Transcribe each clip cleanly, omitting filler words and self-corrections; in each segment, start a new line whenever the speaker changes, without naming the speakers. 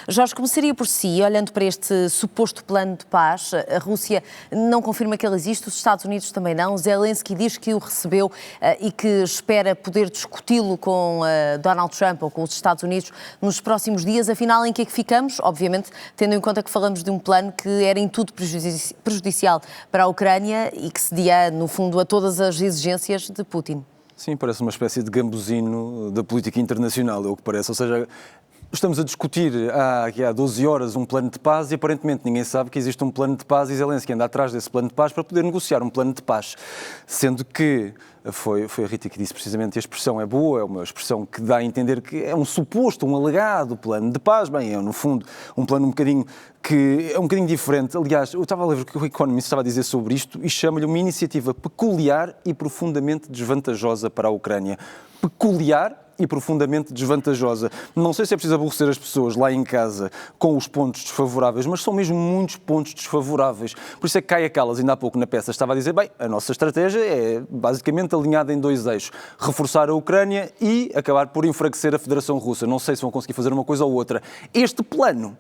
Jorge, começaria por si, olhando para este suposto plano de paz. A Rússia não confirma que ele existe, os Estados Unidos também não. Zelensky diz que o recebeu e que espera poder discuti-lo com Donald Trump ou com os Estados Unidos nos próximos dias. Afinal, em que é que ficamos? Obviamente, tendo em conta que falamos de um plano que era em tudo prejudicial para a Ucrânia e que cedia, no fundo, a todas as exigências de Putin.
Sim, parece uma espécie de gambuzino da política internacional, é o que parece. Ou seja, estamos a discutir há 12 horas um plano de paz e aparentemente ninguém sabe que existe um plano de paz e Zelensky anda atrás desse plano de paz para poder negociar um plano de paz. Sendo que foi a Rita que disse precisamente que a expressão é boa, é uma expressão que dá a entender que é um suposto, um alegado plano de paz. Bem, é no fundo um plano um bocadinho diferente. Aliás, eu estava a ler o que o Economist estava a dizer sobre isto e chama-lhe uma iniciativa peculiar e profundamente desvantajosa para a Ucrânia. Peculiar e profundamente desvantajosa. Não sei se é preciso aborrecer as pessoas lá em casa com os pontos desfavoráveis, mas são mesmo muitos pontos desfavoráveis. Por isso é que Kaia Kallas, ainda há pouco na peça, estava a dizer, bem, a nossa estratégia é basicamente alinhada em dois eixos. Reforçar a Ucrânia e acabar por enfraquecer a Federação Russa. Não sei se vão conseguir fazer uma coisa ou outra. Este plano,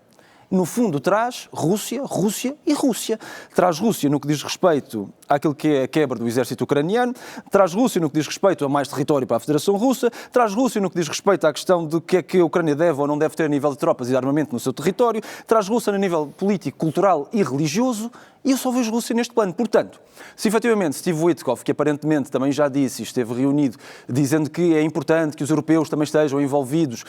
no fundo, traz Rússia, Rússia e Rússia. Traz Rússia no que diz respeito àquilo que é a quebra do exército ucraniano, traz Rússia no que diz respeito a mais território para a Federação Russa, traz Rússia no que diz respeito à questão de que é que a Ucrânia deve ou não deve ter a nível de tropas e de armamento no seu território, traz Rússia no nível político, cultural e religioso, e eu só vejo Rússia neste plano. Portanto, se efetivamente Steve Witkoff, que aparentemente também já disse e esteve reunido, dizendo que é importante que os europeus também estejam envolvidos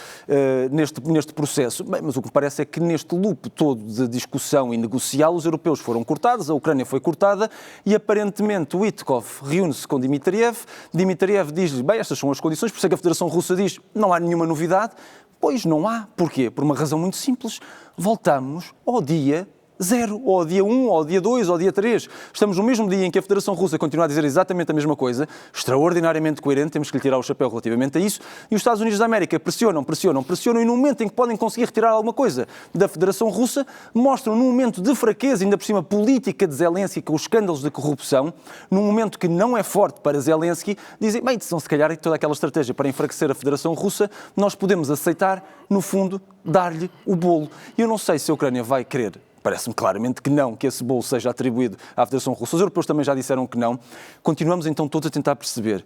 neste processo, bem, mas o que me parece é que neste loop todo de discussão e negocial, os europeus foram cortados, a Ucrânia foi cortada e aparentemente Witkoff reúne-se com Dmitriev. Dmitriev diz-lhe, bem, estas são as condições, por isso é que a Federação Russa diz, não há nenhuma novidade. Pois não há. Porquê? Por uma razão muito simples. Voltamos ao dia 0, ou ao dia 1, ou ao dia 2, ou ao dia 3. Estamos no mesmo dia em que a Federação Russa continua a dizer exatamente a mesma coisa, extraordinariamente coerente, temos que lhe tirar o chapéu relativamente a isso, e os Estados Unidos da América pressionam, e no momento em que podem conseguir retirar alguma coisa da Federação Russa, mostram num momento de fraqueza, ainda por cima política de Zelensky, com os escândalos de corrupção, num momento que não é forte para Zelensky, dizem, bem, então, se calhar toda aquela estratégia para enfraquecer a Federação Russa, nós podemos aceitar, no fundo, dar-lhe o bolo. E eu não sei se a Ucrânia vai querer. Parece-me claramente que não, que esse bolo seja atribuído à Federação Russa. Os europeus também já disseram que não. Continuamos então todos a tentar perceber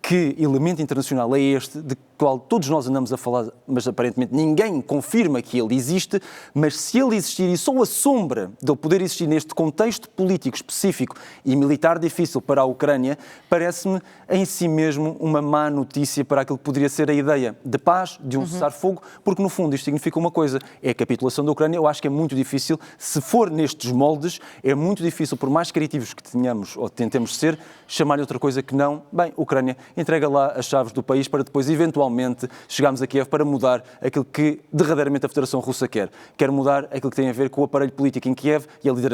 que elemento internacional é este, de qual todos nós andamos a falar, mas aparentemente ninguém confirma que ele existe, mas se ele existir e só a sombra de ele poder existir neste contexto político específico e militar difícil para a Ucrânia, parece-me em si mesmo uma má notícia para aquilo que poderia ser a ideia de paz, de um cessar-fogo, porque no fundo isto significa uma coisa, é a capitulação da Ucrânia. Eu acho que é muito difícil, se for nestes moldes, é muito difícil, por mais criativos que tenhamos ou tentemos ser, chamar-lhe outra coisa que não, bem, Ucrânia entrega lá as chaves do país para depois, eventualmente, chegarmos a Kiev para mudar aquilo que derradeiramente a Federação Russa quer. Quer mudar aquilo que tem a ver com o aparelho político em Kiev e a liderança